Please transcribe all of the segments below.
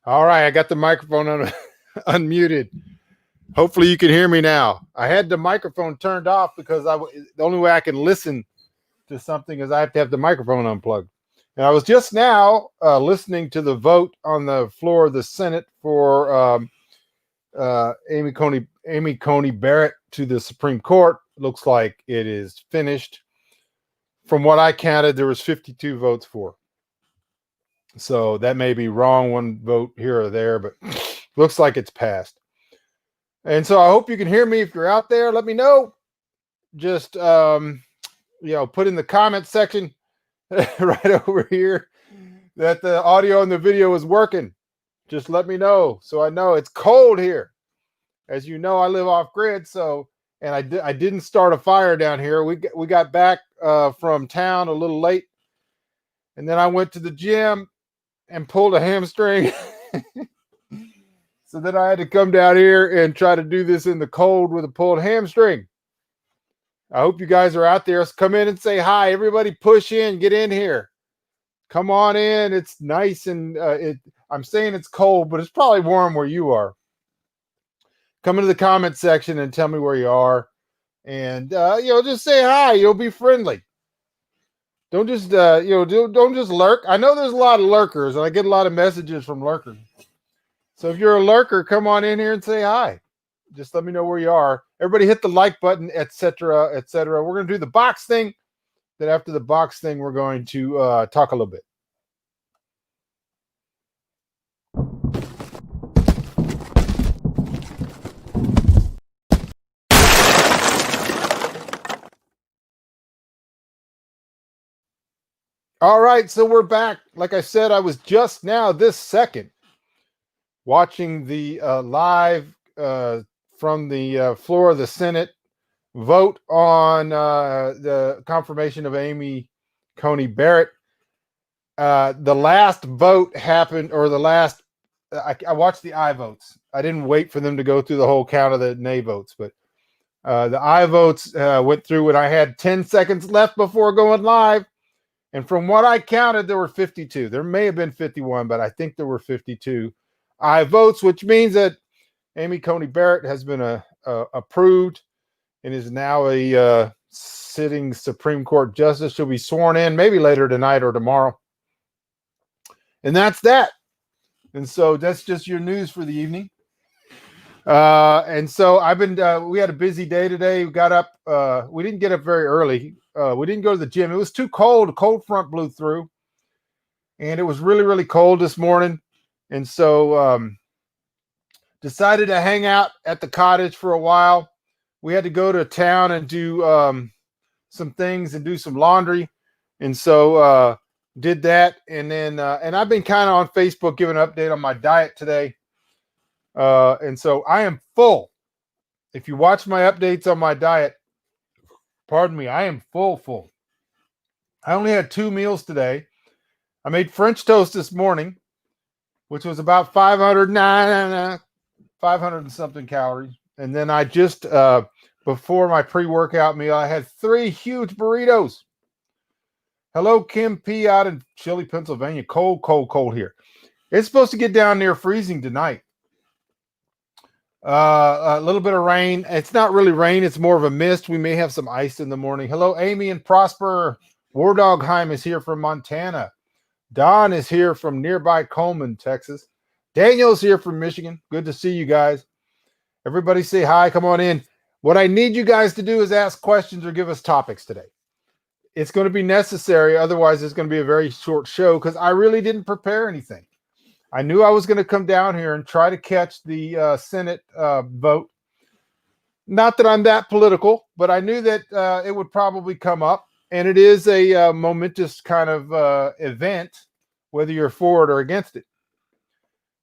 All right, I got the microphone unmuted. Hopefully, you can hear me now. I had the microphone turned off because the only way I can listen to something is I have to have the microphone unplugged. And I was just now listening to the vote on the floor of the Senate for Amy Coney Barrett to the Supreme Court. Looks like it is finished. From what I counted, there was 52 votes for. So that may be wrong, one vote here or there, but looks like it's passed. And so I hope you can hear me. If you're out there, let me know. Just put in the comment section right over here that the audio and the video is working. Just let me know so I know. It's cold here. As you know, I live off grid, and I didn't start a fire down here. We got back from town a little late, and then I went to the gym and pulled a hamstring. So then I had to come down here and try to do this in the cold with a pulled hamstring. I hope you guys are out there. Come in and say hi. Everybody push in. Get in here. Come on in. It's nice and I'm saying it's cold, but it's probably warm where you are. Come into the comment section and tell me where you are. And, just say hi. You'll be friendly. Don't just, don't just lurk. I know there's a lot of lurkers, and I get a lot of messages from lurkers. So if you're a lurker, come on in here and say hi. Just let me know where you are. Everybody hit the like button, etc., etc. We're going to do the box thing. Then after the box thing, we're going to talk a little bit. All right, so we're back. Like I said, I was just now this second watching the live from the floor of the Senate vote on the confirmation of Amy Coney Barrett. The last vote happened, or the last, I watched the aye votes. I didn't wait for them to go through the whole count of the nay votes, but the aye votes went through, and I had 10 seconds left before going live. And from what I counted, there were 52. There may have been 51, but I think there were 52 aye votes, which means that Amy Coney Barrett has been approved and is now a sitting Supreme Court justice. She'll be sworn in maybe later tonight or tomorrow. And that's that. And so that's just your news for the evening. And so I've been, we had a busy day today. We got up, we didn't get up very early. We didn't go to the gym. It was too cold. A cold front blew through. And it was really, really cold this morning. And so decided to hang out at the cottage for a while. We had to go to town and do some things and do some laundry. And so did that. And then, and I've been kind of on Facebook giving an update on my diet today. And so I am full. If you watch my updates on my diet, pardon me, I am full. I only had 2 meals today. I made French toast this morning, which was about 500 and something calories. And then I just, before my pre-workout meal, I had 3 huge burritos. Hello, Kim P. out in Chile, Pennsylvania. Cold here. It's supposed to get down near freezing tonight. A little bit of rain. It's not really rain. It's more of a mist. We may have some ice in the morning. Hello, Amy and Prosper. Wardogheim is here from Montana. Don is here from nearby Coleman, Texas. Daniel's here from Michigan. Good to see you guys. Everybody say hi. Come on in. What I need you guys to do is ask questions or give us topics today. It's going to be necessary. Otherwise, it's going to be a very short show because I really didn't prepare anything. I knew I was going to come down here and try to catch the Senate vote. Not that I'm that political, but I knew that it would probably come up. And it is a momentous kind of event, whether you're for it or against it.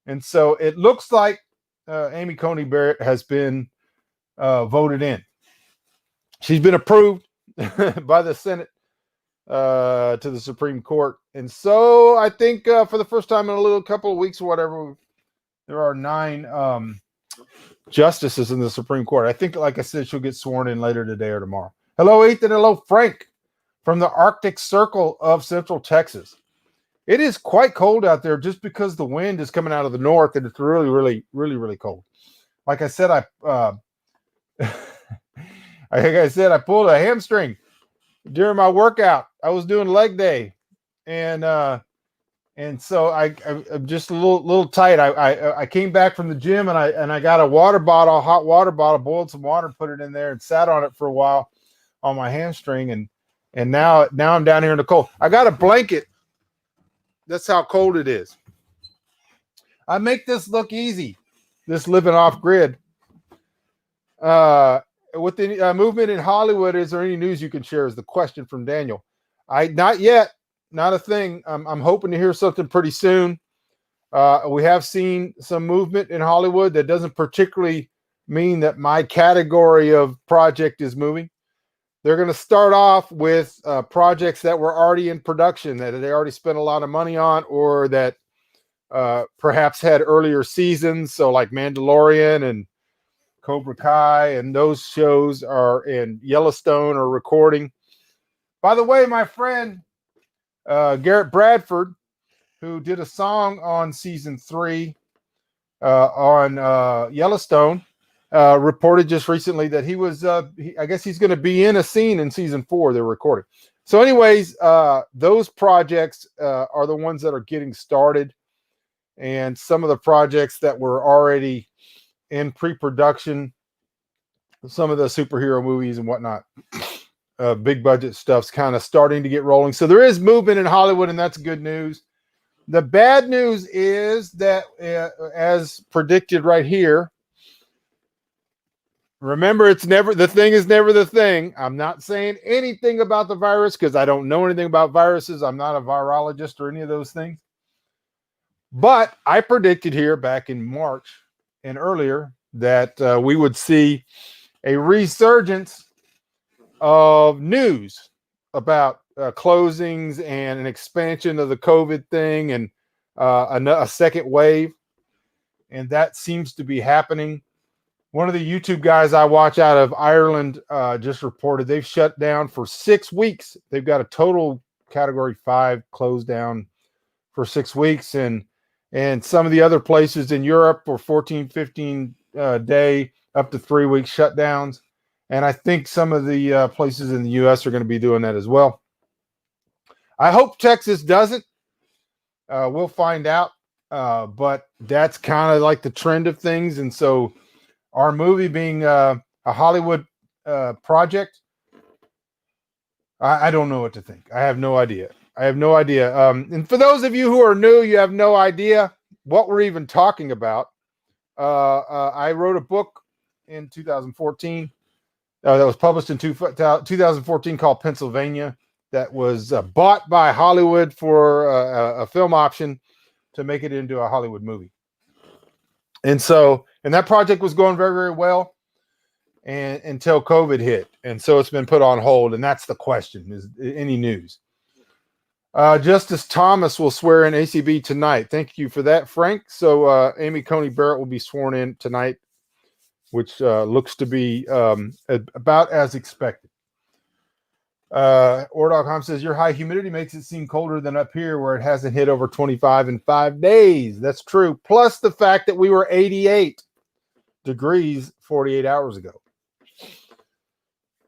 And so it looks like Amy Coney Barrett has been voted in. She's been approved by the Senate to the Supreme Court. And so I think for the first time in a couple of weeks or whatever, there are 9 justices in the Supreme Court. I think, like I said, she'll get sworn in later today or tomorrow. Hello, Ethan. Hello, Frank, from the Arctic Circle of Central Texas. It is quite cold out there just because the wind is coming out of the north, and it's really, really, really, really cold. Like I said, like I said, I pulled a hamstring during my workout. I was doing leg day, and so I'm just a little tight. I came back from the gym, and I got a water bottle, a hot water bottle, boiled some water, put it in there, and sat on it for a while on my hamstring, and now I'm down here in the cold. I got a blanket. That's how cold it is. I make this look easy, this living off grid. With the movement in Hollywood, is there any news you can share? Is the question from Daniel. Not yet, not a thing. I'm hoping to hear something pretty soon. We have seen some movement in Hollywood. That doesn't particularly mean that my category of project is moving. They're going to start off with projects that were already in production, that they already spent a lot of money on, or that perhaps had earlier seasons. So like Mandalorian and Cobra Kai, and those shows are in Yellowstone or recording. By the way, my friend Garrett Bradford, who did a song on season 3 on Yellowstone, reported just recently that he was, I guess he's going to be in a scene in season 4 they're recording. So anyways, those projects are the ones that are getting started. And some of the projects that were already in pre-production, some of the superhero movies and whatnot, big budget stuff's kind of starting to get rolling. So there is movement in Hollywood, and that's good news. The bad news is that, as predicted right here, remember, it's never, the thing is never the thing. I'm not saying anything about the virus because I don't know anything about viruses. I'm not a virologist or any of those things. But I predicted here back in March and earlier that we would see a resurgence of news about closings and an expansion of the COVID thing and a second wave. And that seems to be happening. One of the YouTube guys I watch out of Ireland just reported they've shut down for 6 weeks. They've got a total category 5 closed down for 6 weeks. And some of the other places in Europe were 14, 15 day, up to 3 week shutdowns. And I think some of the places in the U.S. are going to be doing that as well. I hope Texas doesn't. We'll find out. But that's kind of like the trend of things. And so our movie being a Hollywood project, I don't know what to think. I have no idea. And for those of you who are new, you have no idea what we're even talking about. I wrote a book in 2014 that was published in 2014 called Pennsylvania, that was bought by Hollywood for a film option to make it into a Hollywood movie. And that project was going very, very well and until COVID hit. And so it's been put on hold. And that's the question, is any news? Justice Thomas will swear in ACB tonight. Thank you for that, Frank. So Amy Coney Barrett will be sworn in tonight, which looks to be about as expected. Ordog says, your high humidity makes it seem colder than up here where it hasn't hit over 25 in 5 days. That's true. Plus the fact that we were 88 degrees 48 hours ago.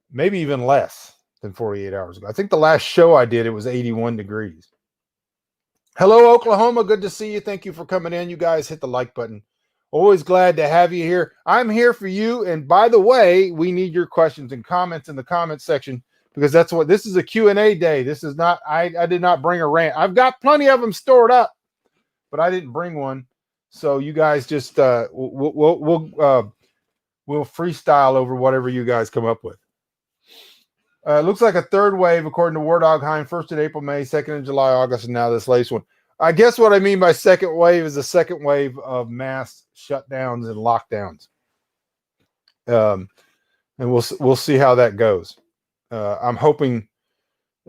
Maybe even less than 48 hours ago. I think the last show I did, it was 81 degrees. Hello, Oklahoma. Good to see you. Thank you for coming in. You guys hit the like button. Always glad to have you here. I'm here for you. And by the way, we need your questions and comments in the comment section, because that's what this is, a Q&A day. This is not, I did not bring a rant. I've got plenty of them stored up, but I didn't bring one. So you guys just we'll freestyle over whatever you guys come up with. It looks like a third wave, according to War Dog Hein, first in April, May, second in July, August, and now this latest one. I guess what I mean by second wave is a second wave of mass shutdowns and lockdowns. And we'll see how that goes. I'm hoping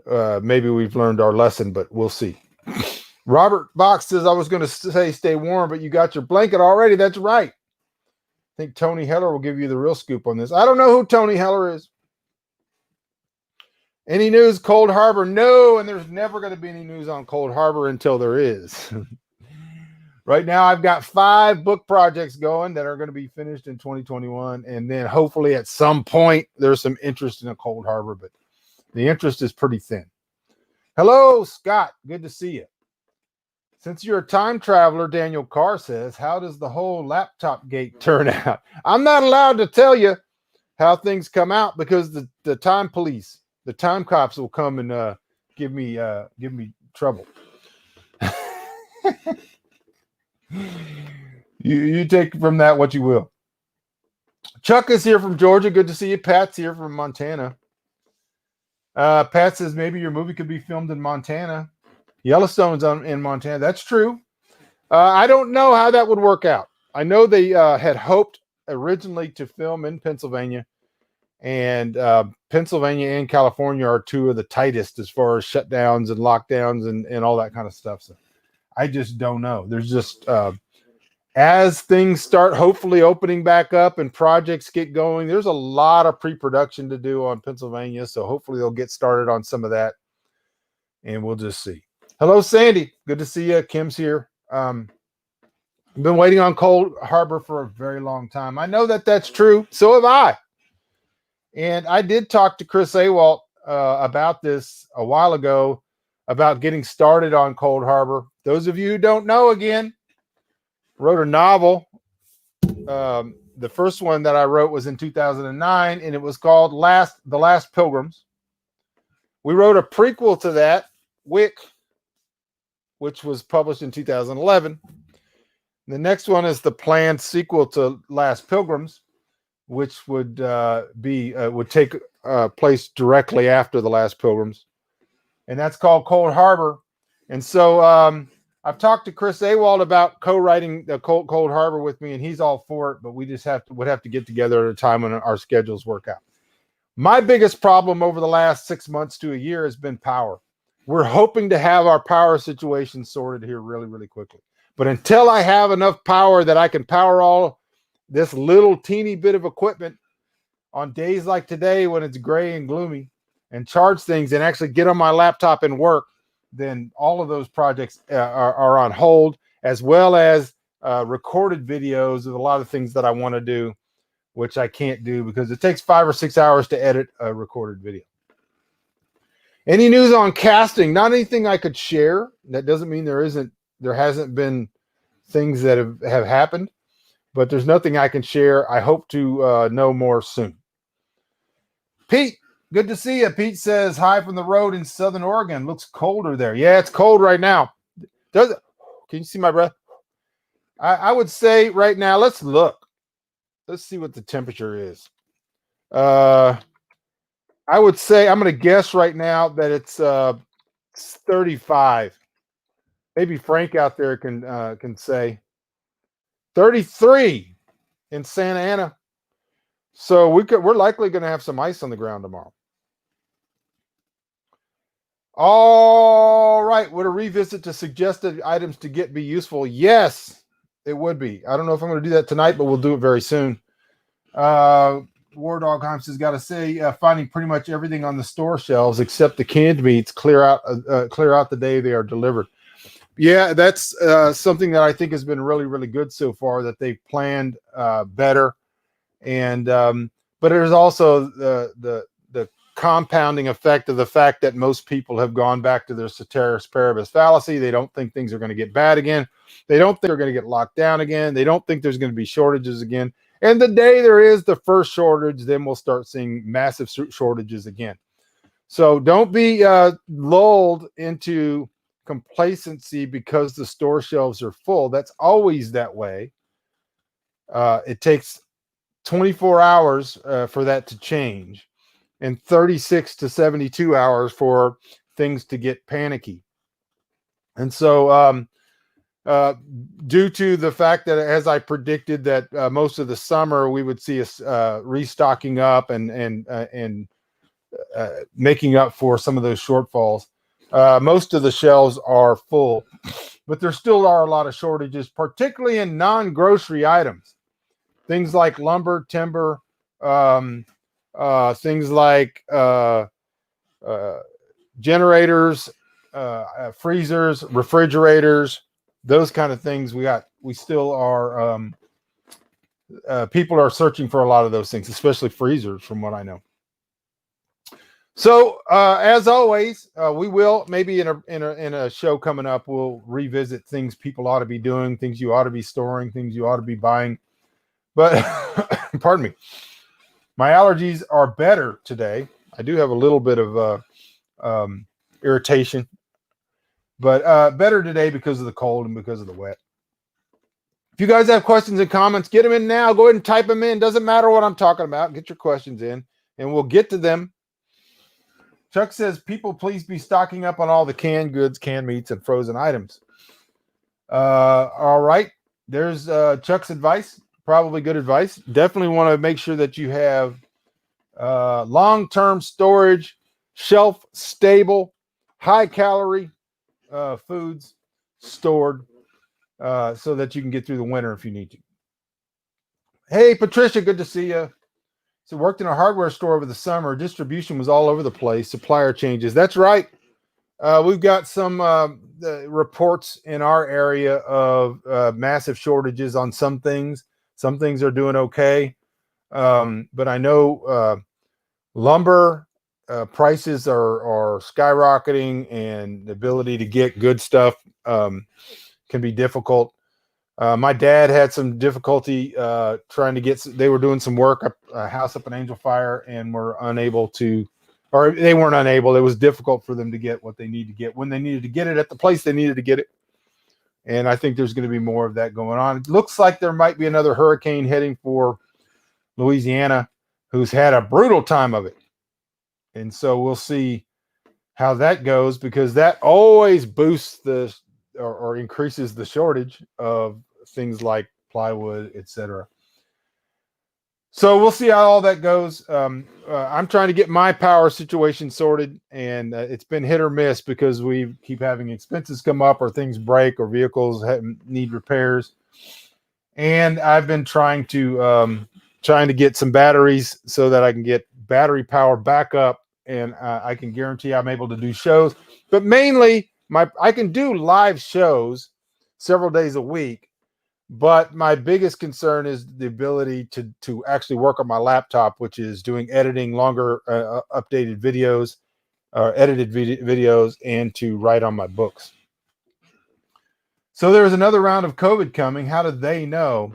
maybe we've learned our lesson, but we'll see. Robert Box says, I was going to say stay warm, but you got your blanket already. That's right. I think Tony Heller will give you the real scoop on this. I don't know who Tony Heller is. Any news, Cold Harbor? No, and there's never going to be any news on Cold Harbor until there is. Right now, I've got 5 book projects going that are going to be finished in 2021. And then hopefully at some point, there's some interest in a Cold Harbor, but the interest is pretty thin. Hello, Scott. Good to see you. Since you're a time traveler, Daniel Carr says, how does the whole laptop gate turn out? I'm not allowed to tell you how things come out because the time police, the time cops will come and give me trouble. You take from that what you will. Chuck is here from Georgia. Good to see you. Pat's here from Montana. Pat says maybe your movie could be filmed in Montana. Yellowstone's in Montana. That's true. I don't know how that would work out. I know they had hoped originally to film in Pennsylvania, and Pennsylvania and California are 2 of the tightest as far as shutdowns and lockdowns and all that kind of stuff. So I just don't know. There's just as things start hopefully opening back up and projects get going, there's a lot of pre-production to do on Pennsylvania. So hopefully they'll get started on some of that, and we'll just see. Hello, Sandy. Good to see you. Kim's here. I've been waiting on Cold Harbor for a very long time. I know that that's true. So have I. And I did talk to Chris Awalt about this a while ago, about getting started on Cold Harbor. Those of you who don't know, again, wrote a novel. The first one that I wrote was in 2009, and it was called The Last Pilgrims. We wrote a prequel to that, Wick, which was published in 2011. The next one is the planned sequel to Last Pilgrims, which would take place directly after The Last Pilgrims, and that's called Cold Harbor. And so I've talked to Chris Awalt about co-writing the Cold Harbor with me, and he's all for it, but we just would have to get together at a time when our schedules work out. My biggest problem over the last 6 months to a year has been power. We're hoping to have our power situation sorted here really, really quickly. But until I have enough power that I can power all this little teeny bit of equipment on days like today when it's gray and gloomy, and charge things and actually get on my laptop and work, then all of those projects are on hold, as well as recorded videos of a lot of things that I want to do, which I can't do because it takes 5 or 6 hours to edit a recorded video. Any news on casting? Not anything I could share. That doesn't mean there hasn't been things that have happened, but there's nothing I can share. I hope to know more soon. Pete, good to see you. Pete says, hi from the road in Southern Oregon. Looks colder there. Yeah, it's cold right now. Does it? Can you see my breath? I would say right now, let's look. Let's see what the temperature is. I would say, I'm going to guess right now that it's 35. Maybe Frank out there can say 33 in Santa Ana. So we're likely going to have some ice on the ground tomorrow. All right. Would a revisit to suggested items to get be useful? Yes, it would be. I don't know if I'm going to do that tonight, but we'll do it very soon. War Dog Himes has got to say, finding pretty much everything on the store shelves except the canned meats clear out the day they are delivered. Yeah, that's something that I think has been really, really good so far, that they've planned better. And but there's also the compounding effect of the fact that most people have gone back to their ceteris paribus fallacy. They don't think things are going to get bad again. They don't think they're going to get locked down again. They don't think there's going to be shortages again. And the day there is the first shortage, then we'll start seeing massive shortages again. So don't be lulled into complacency because the store shelves are full. That's always that way. It takes 24 hours for that to change, and 36 to 72 hours for things to get panicky. And so due to the fact that, as I predicted, that most of the summer we would see us restocking up and making up for some of those shortfalls, most of the shelves are full, but there still are a lot of shortages, particularly in non-grocery items. Things like lumber, timber, things like generators, freezers, refrigerators, those kind of things. We still are, people are searching for a lot of those things, especially freezers, from what I know. So, as always, we will maybe in a show coming up, we'll revisit things people ought to be doing, things you ought to be storing, things you ought to be buying. But pardon me, my allergies are better today. I do have a little bit of irritation, but better today because of the cold and because of the wet. If you guys have questions and comments, get them in now. Go ahead and type them in. Doesn't matter what I'm talking about. Get your questions in, and we'll get to them. Chuck says, people, please be stocking up on all the canned goods, canned meats, and frozen items. All right. There's Chuck's advice. Probably good advice. Definitely want to make sure that you have long-term storage, shelf-stable, high-calorie foods stored so that you can get through the winter if you need to. Hey, Patricia, good to see you. So worked in a hardware store over the summer. Distribution was all over the place. Supplier changes. That's right. We've got some reports in our area of massive shortages on some things. Some things are doing okay. But I know lumber prices are skyrocketing, and the ability to get good stuff can be difficult. My dad had some difficulty trying to get, they were doing some work up a house up in Angel Fire and were unable to, or they weren't unable. It was difficult for them to get what they need to get when they needed to get it at the place they needed to get it. And I think there's going to be more of that going on. It looks like there might be another hurricane heading for Louisiana, who's had a brutal time of it. And so we'll see how that goes, because that always boosts the or increases the shortage of things like plywood, etc. So we'll see how all that goes. I'm trying to get my power situation sorted, and it's been hit or miss because we keep having expenses come up, or things break, or vehicles need repairs. And I've been trying to get some batteries so that I can get battery power back up, and I can guarantee I'm able to do shows. But mainly, I can do live shows several days a week, but my biggest concern is the ability to actually work on my laptop, which is doing editing, longer updated videos, edited videos, and to write on my books. So there's another round of COVID coming. How do they know?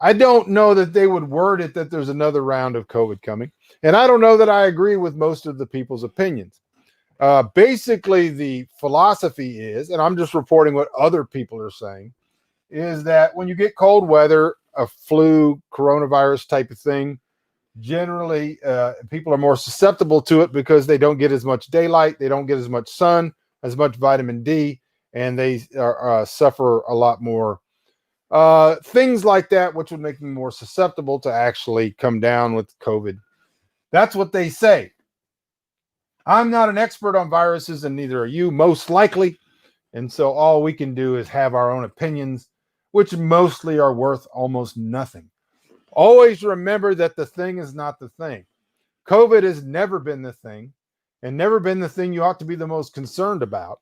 I don't know that they would word it that there's another round of COVID coming. And I don't know that I agree with most of the people's opinions. Basically, the philosophy is, and I'm just reporting what other people are saying, is that when you get cold weather, a flu, coronavirus type of thing, generally people are more susceptible to it because they don't get as much daylight, they don't get as much sun, as much vitamin D, and they suffer a lot more things like that, which would make them more susceptible to actually come down with COVID. That's what they say. I'm not an expert on viruses, and neither are you, most likely. And so all we can do is have our own opinions, which mostly are worth almost nothing. Always remember that the thing is not the thing. COVID has never been the thing, and never been the thing you ought to be the most concerned about.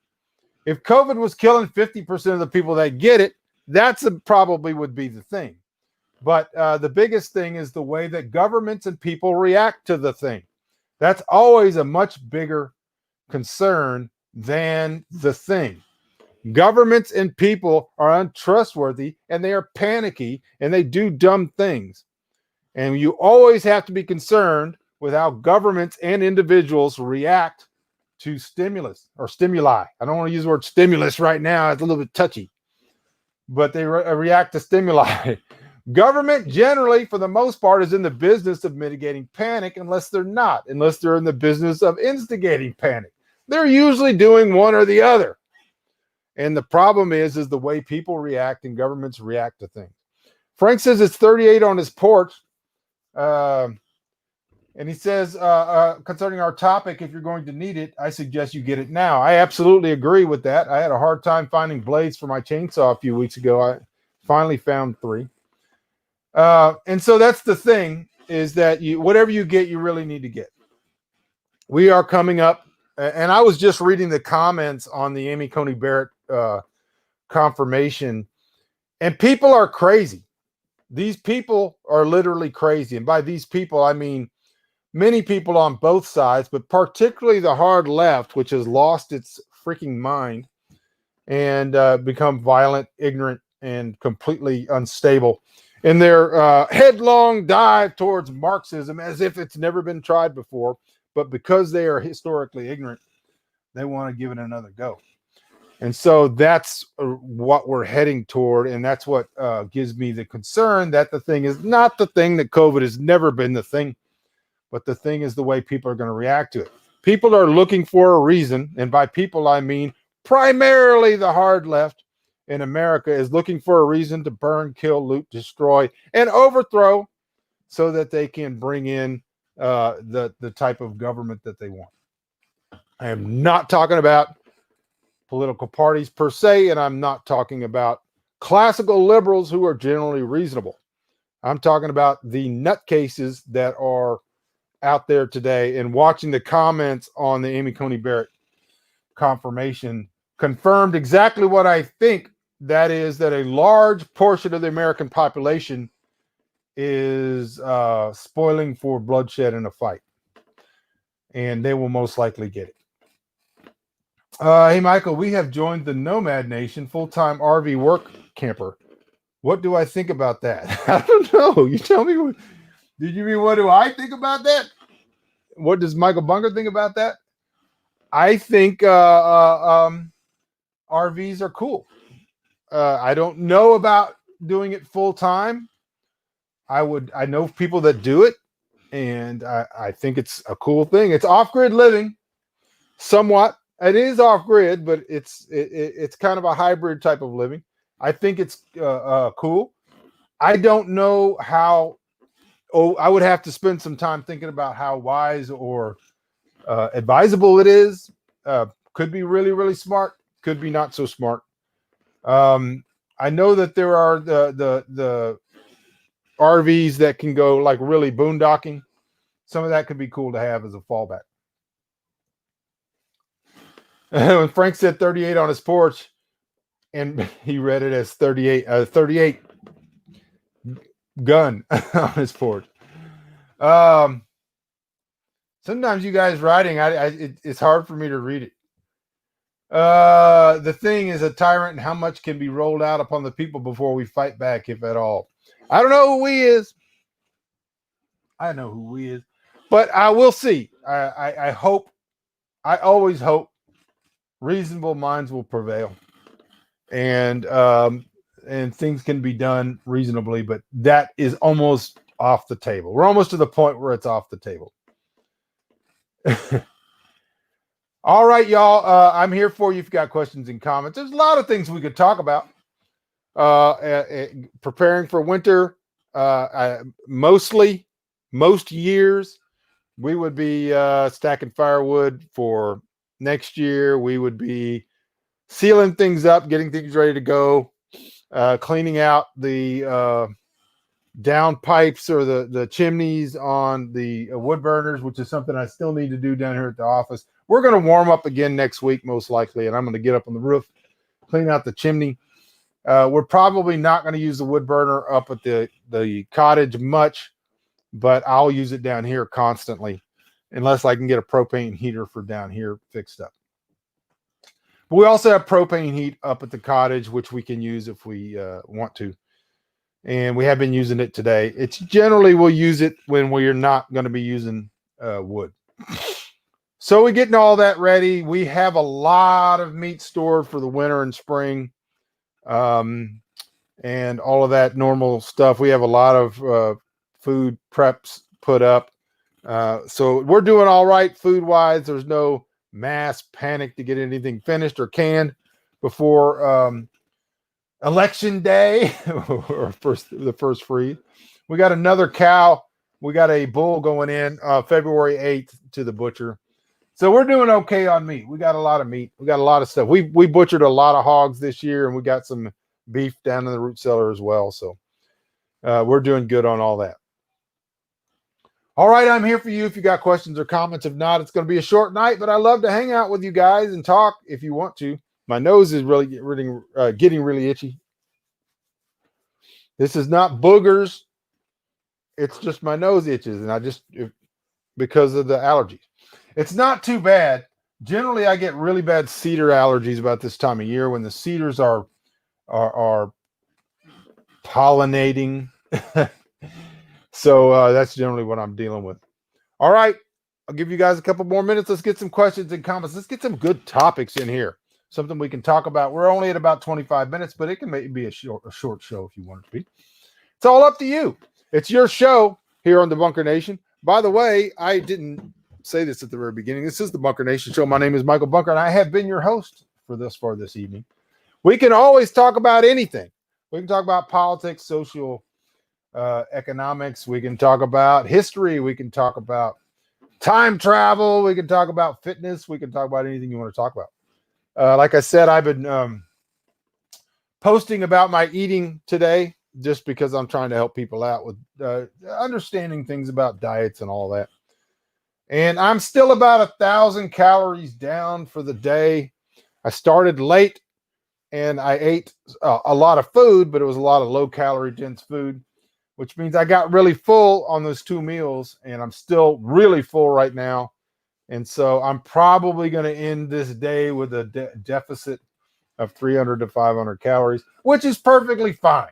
If COVID was killing 50% of the people that get it, that's probably would be the thing. But the biggest thing is the way that governments and people react to the thing. That's always a much bigger concern than the thing. Governments and people are untrustworthy, and they are panicky, and they do dumb things. And you always have to be concerned with how governments and individuals react to stimulus or stimuli. I don't want to use the word stimulus right now. It's a little bit touchy. But they react to stimuli. Government generally, for the most part, is in the business of mitigating panic unless they're in the business of instigating panic. They're usually doing one or the other. And the problem is the way people react and governments react to things. Frank says it's 38 on his porch. And he says, concerning our topic, if you're going to need it, I suggest you get it now. I absolutely agree with that. I had a hard time finding blades for my chainsaw a few weeks ago. I finally found 3. And so that's the thing, is that whatever you get, you really need to get. We are coming up And I was just reading the comments on the Amy Coney Barrett confirmation, and people are crazy. These people are literally crazy. And by these people, I mean many people on both sides, but particularly the hard left, which has lost its freaking mind and become violent, ignorant, and completely unstable in their headlong dive towards Marxism as if it's never been tried before. But because they are historically ignorant, they want to give it another go. And so that's what we're heading toward. And that's what gives me the concern that the thing is not the thing, that COVID has never been the thing, but the thing is the way people are going to react to it. People are looking for a reason. And by people, I mean primarily the hard left in America is looking for a reason to burn, kill, loot, destroy, and overthrow so that they can bring in the type of government that they want. I am not talking about political parties per se, and I'm not talking about classical liberals who are generally reasonable. I'm talking about the nutcases that are out there today, and watching the comments on the Amy Coney Barrett confirmation confirmed exactly what I think. That is that a large portion of the American population is spoiling for bloodshed in a fight, and they will most likely get it. Hey, Michael, we have joined the Nomad Nation, full-time RV work camper. What do I think about that? I don't know. You tell me. Did you mean what do I think about that? What does Michael Bunker think about that? I think RVs are cool. I don't know about doing it full-time. I know people that do it, and I think it's a cool thing. It's off-grid living, somewhat. It is off-grid, but it's kind of a hybrid type of living. I think it's cool. I don't know how. Oh, I would have to spend some time thinking about how wise or advisable it is. Could be really, really smart. Could be not so smart. I know that there are the RVs that can go like really boondocking. Some of that could be cool to have as a fallback. When Frank said 38 on his porch, and he read it as 38 gun on his porch. Sometimes you guys writing, it's hard for me to read it. The thing is a tyrant, and how much can be rolled out upon the people before we fight back, if at all. I don't know who he is. I know who he is, but I will see. I hope. I always hope reasonable minds will prevail, and things can be done reasonably. But that is almost off the table. We're almost to the point where it's off the table. All right, y'all. I'm here for you if you've got questions and comments. There's a lot of things we could talk about. Preparing for winter. Most years, we would be stacking firewood for next year. We would be sealing things up, getting things ready to go, cleaning out the down pipes or the chimneys on the wood burners, which is something I still need to do down here at the office. We're going to warm up again next week, most likely, and I'm going to get up on the roof, clean out the chimney. We're probably not going to use the wood burner up at the cottage much, but I'll use it down here constantly unless I can get a propane heater for down here fixed up. But we also have propane heat up at the cottage, which we can use if we want to. And we have been using it today. It's generally we'll use it when we're not going to be using wood. So we're getting all that ready. We have a lot of meat stored for the winter and spring. And all of that normal stuff. We have a lot of food preps put up. So we're doing all right food-wise. There's no mass panic to get anything finished or canned before Election Day or the first freeze. We got another cow. We got a bull going in February 8th to the butcher. So we're doing okay on meat. We got a lot of meat. We got a lot of stuff. We butchered a lot of hogs this year, and we got some beef down in the root cellar as well. So we're doing good on all that. All right, I'm here for you if you got questions or comments. If not, it's going to be a short night, but I love to hang out with you guys and talk if you want to. My nose is getting really itchy. This is not boogers. It's just my nose itches, and because of the allergies. It's not too bad. Generally, I get really bad cedar allergies about this time of year when the cedars are pollinating. So that's generally what I'm dealing with. All right, I'll give you guys a couple more minutes. Let's get some questions and comments. Let's get some good topics in here. Something we can talk about. We're only at about 25 minutes, but it can maybe be a short show if you want it to be. It's all up to you. It's your show here on the Bunker Nation. By the way, I didn't say this at the very beginning. This is the Bunker Nation show. My name is Michael Bunker, and I have been your host for this evening. We can always talk about anything. We can talk about politics, social, economics. We can talk about history. We can talk about time travel. We can talk about fitness. We can talk about anything you want to talk about. Like I said, I've been posting about my eating today just because I'm trying to help people out with understanding things about diets and all that. And I'm still about 1,000 calories down for the day. I started late and I ate a lot of food, but it was a lot of low calorie dense food, which means I got really full on those 2 meals, and I'm still really full right now. And so I'm probably going to end this day with a deficit of 300 to 500 calories, which is perfectly fine.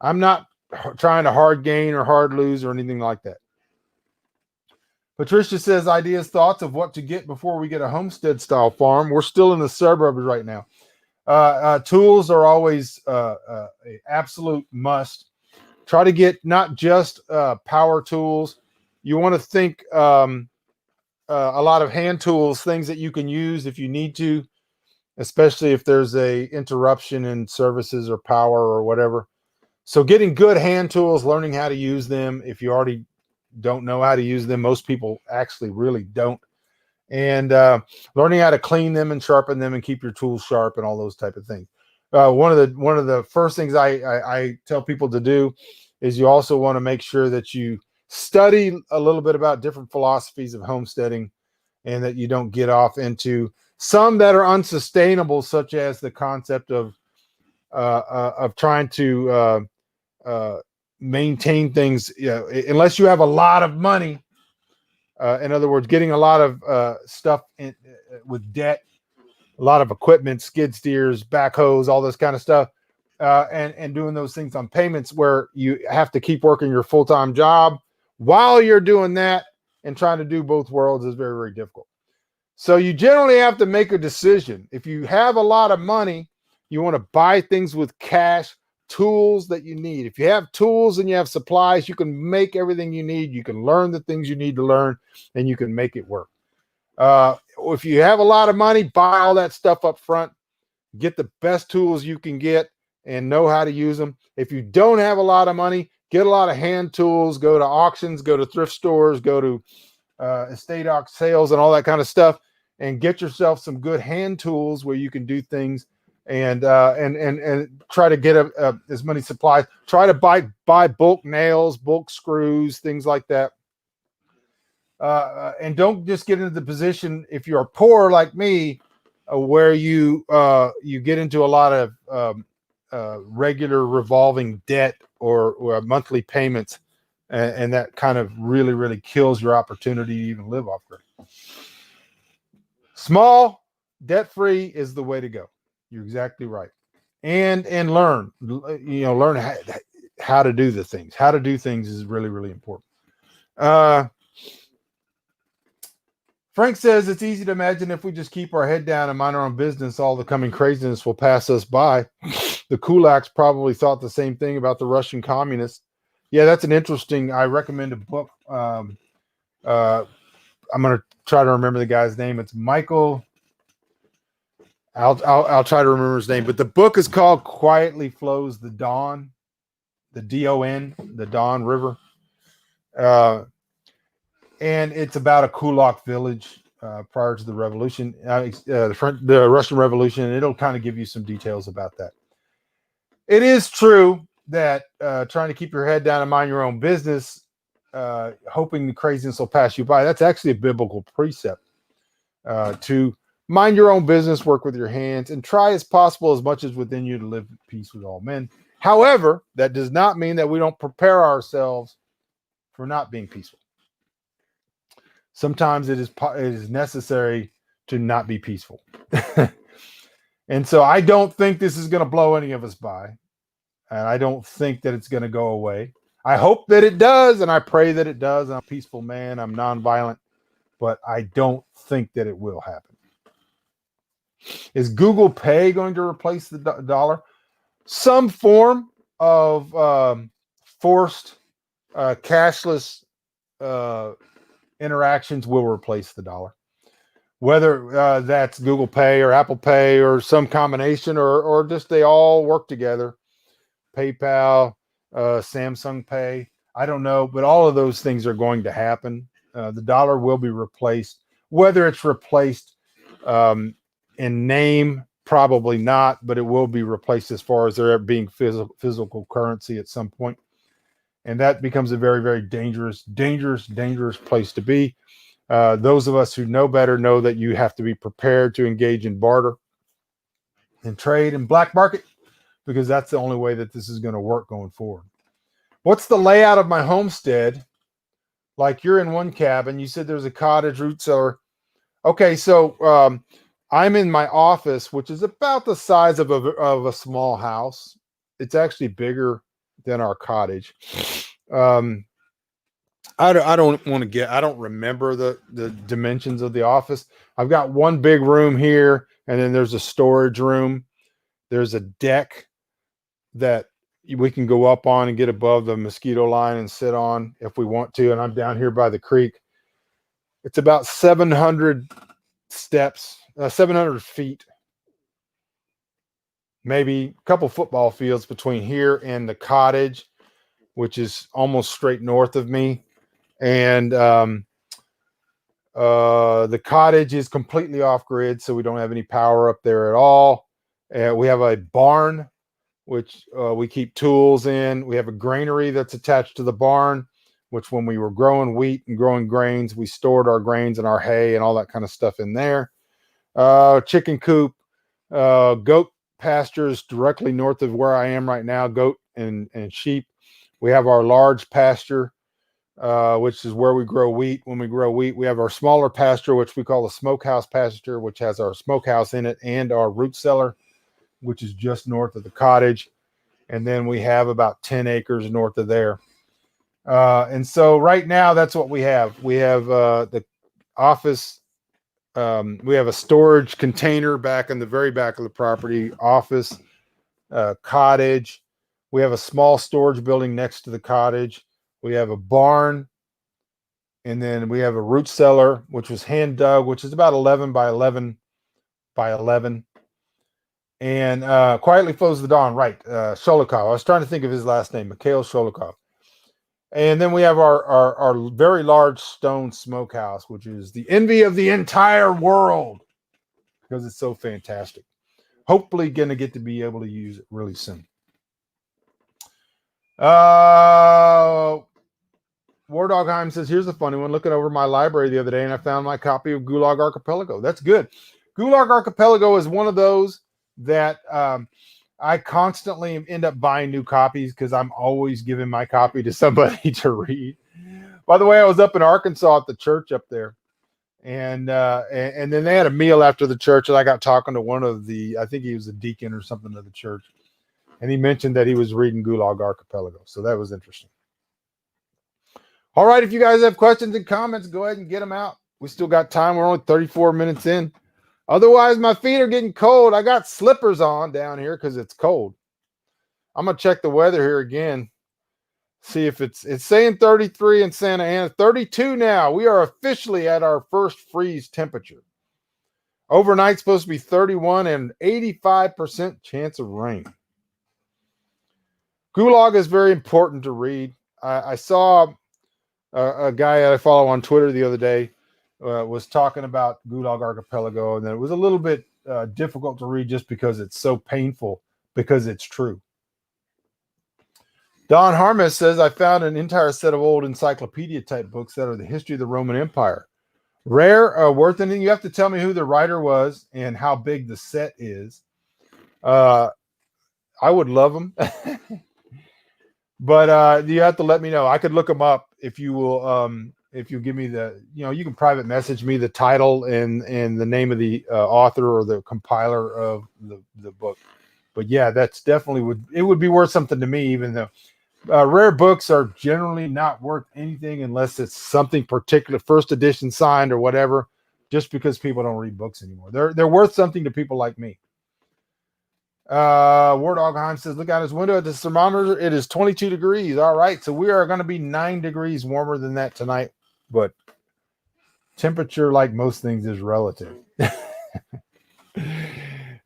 I'm not trying to hard gain or hard lose or anything like that. Patricia says, ideas, thoughts of what to get before we get a homestead style farm. We're still in the suburbs right now. Tools are always an absolute must. Try to get not just power tools. You want to think a lot of hand tools, things that you can use if you need to, especially if there's a interruption in services or power or whatever. So getting good hand tools, learning how to use them. If you already don't know how to use them, most people actually really don't. And learning how to clean them and sharpen them and keep your tools sharp and all those type of things. One of the first things I tell people to do is you also want to make sure that you study a little bit about different philosophies of homesteading and that you don't get off into some that are unsustainable, such as the concept of trying to maintain things, unless you have a lot of money. In other words, getting a lot of stuff with debt, a lot of equipment, skid steers, backhoes, all this kind of stuff, and doing those things on payments where you have to keep working your full-time job while you're doing that, and trying to do both worlds is very, very difficult. So you generally have to make a decision. If you have a lot of money, you want to buy things with cash, tools that you need. If you have tools and you have supplies, you can make everything you need. You can learn the things you need to learn, and you can make it work. If you have a lot of money, buy all that stuff up front. Get the best tools you can get and know how to use them. If you don't have a lot of money, get a lot of hand tools. Go to auctions, go to thrift stores, go to estate auction sales and all that kind of stuff, and get yourself some good hand tools where you can do things and try to get as many supplies. Try to buy bulk nails, bulk screws, things like that. And don't just get into the position, if you're poor like me, where you get into a lot of regular revolving debt or monthly payments, and that kind of really, really kills your opportunity to even live off it. Small, debt-free is the way to go. You're exactly right. And learn, learn how to do the things. How to do things is really, really important. Frank says, it's easy to imagine if we just keep our head down and mind our own business, all the coming craziness will pass us by. The kulaks probably thought the same thing about the Russian communists. Yeah, that's an interesting, I recommend a book. I'm going to try to remember the guy's name. It's Michael. I'll try to remember his name, but the book is called Quietly Flows the Don, the D-O-N, the Don River. And it's about a kulak village prior to the revolution, the Russian Revolution, and it'll kind of give you some details about that. It is true that trying to keep your head down and mind your own business hoping the craziness will pass you by. That's actually a biblical precept to mind your own business, work with your hands, and try as possible, as much as within you, to live in peace with all men. However, that does not mean that we don't prepare ourselves for not being peaceful. Sometimes it is necessary to not be peaceful. And so I don't think this is going to blow any of us by. And I don't think that it's going to go away. I hope that it does, and I pray that it does. I'm a peaceful man. I'm nonviolent, but I don't think that it will happen. Is Google Pay going to replace the dollar? Some form of forced cashless interactions will replace the dollar. Whether that's Google Pay or Apple Pay or some combination, or just they all work together. PayPal, Samsung Pay, I don't know, but all of those things are going to happen. The dollar will be replaced. Whether it's replaced in name, probably not, but it will be replaced as far as there being physical currency at some point. And that becomes a very, very dangerous place to be. Those of us who know better know that you have to be prepared to engage in barter and trade and black market, because that's the only way that this is going to work going forward. What's the layout of my homestead? Like, you're in one cabin. You said there's a cottage, root cellar. Okay, so I'm in my office, which is about the size of a small house. It's actually bigger than our cottage. I don't remember the dimensions of the office. I've got one big room here, and then there's a storage room. There's a deck that we can go up on and get above the mosquito line and sit on if we want to. And I'm down here by the creek. It's about 700 steps, 700 feet, maybe a couple football fields between here and the cottage, which is almost straight north of me. And the cottage is completely off grid, so we don't have any power up there at all. We have a barn, which we keep tools in. We have a granary that's attached to the barn, which when we were growing wheat and growing grains, we stored our grains and our hay and all that kind of stuff in there. Chicken coop, goat pastures directly north of where I am right now, goat and sheep. We have our large pasture, which is where we grow wheat. When we grow wheat, we have our smaller pasture, which we call the smokehouse pasture, which has our smokehouse in it, and our root cellar, which is just north of the cottage. And then we have about 10 acres north of there. And so right now, that's what we have. We have the office. We have a storage container back in the very back of the property, office, cottage. We have a small storage building next to the cottage. We have a barn, and then we have a root cellar, which was hand dug, which is about 11 by 11 by 11. And Quietly Flows the Dawn, right? Sholikov. I was trying to think of his last name, Mikhail Sholikov. And then we have our very large stone smokehouse, which is the envy of the entire world because it's so fantastic. Hopefully going to get to be able to use it really soon. Wardogheim says, here's a funny one. Looking over my library the other day, and I found my copy of Gulag Archipelago. That's good. Gulag Archipelago is one of those that I constantly end up buying new copies because I'm always giving my copy to somebody to read. By the way, I was up in Arkansas at the church up there, and then they had a meal after the church, and I got talking to one of the, I think he was a deacon or something of the church, and he mentioned that he was reading Gulag Archipelago, so that was interesting. All right, if you guys have questions and comments, go ahead and get them out. We still got time. We're only 34 minutes in. Otherwise, my feet are getting cold. I got slippers on down here because it's cold. I'm going to check the weather here again. See if it's saying 33 in Santa Ana, 32 now. We are officially at our first freeze temperature. Overnight supposed to be 31 and 85% chance of rain. Gulag is very important to read. I saw a guy that I follow on Twitter the other day was talking about Gulag Archipelago, and it was a little bit difficult to read just because it's so painful, because it's true. Don Harmis says, I found an entire set of old encyclopedia type books that are the history of the Roman Empire. Rare, worth anything. You have to tell me who the writer was and how big the set is. I would love them. But you have to let me know. I could look them up if you will. If you give me you can private message me the title and the name of the author or the compiler of the book. But yeah, that's definitely would be worth something to me, even though rare books are generally not worth anything unless it's something particular, first edition signed or whatever. Just because people don't read books anymore, they're worth something to people like me. Ward Ogheim says, look out his window at the thermometer. It is 22 degrees. All right. So we are going to be 9 degrees warmer than that tonight. But temperature, like most things, is relative.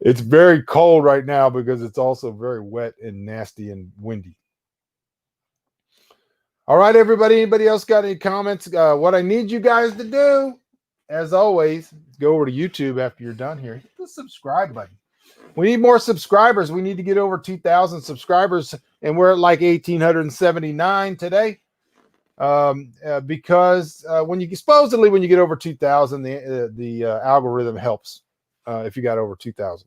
It's very cold right now because it's also very wet and nasty and windy. All right, everybody. Anybody else got any comments? What I need you guys to do, as always, go over to YouTube after you're done here. Hit the subscribe button. We need more subscribers. We need to get over 2,000 subscribers, and we're at like 1,879 today. Because when you get over 2,000, the algorithm helps if you got over 2,000.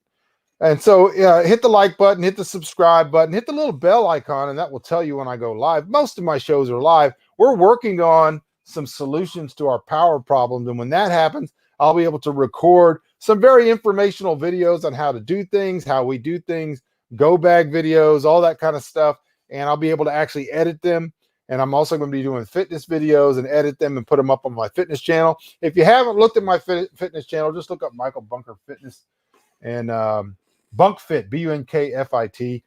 And so hit the like button, hit the subscribe button, hit the little bell icon, and that will tell you when I go live. Most of my shows are live. We're working on some solutions to our power problems, and when that happens, I'll be able to record some very informational videos on how to do things, how we do things, go bag videos, all that kind of stuff. And I'll be able to actually edit them. And I'm also going to be doing fitness videos and edit them and put them up on my fitness channel. If you haven't looked at my fitness channel, just look up Michael Bunker Fitness and BunkFit, BUNKFIT,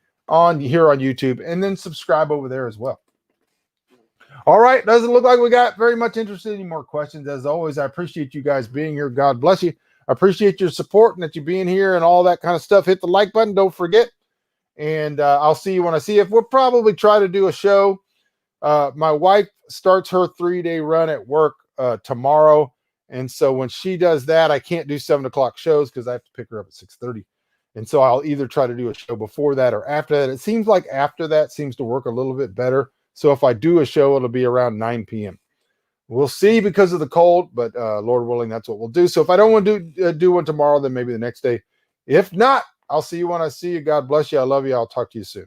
here on YouTube, and then subscribe over there as well. All right. Doesn't look like we got very much interested in any more questions. As always, I appreciate you guys being here. God bless you. I appreciate your support and that you being here and all that kind of stuff. Hit the like button. Don't forget. And I'll see you when I see you. We'll probably try to do a show. My wife starts her 3-day run at work tomorrow. And so when she does that, I can't do 7 o'clock shows because I have to pick her up at 6:30. And so I'll either try to do a show before that or after that. It seems like after that seems to work a little bit better. So if I do a show, it'll be around 9 p.m. We'll see because of the cold, but Lord willing, that's what we'll do. So if I don't want to do one tomorrow, then maybe the next day. If not, I'll see you when I see you. God bless you. I love you. I'll talk to you soon.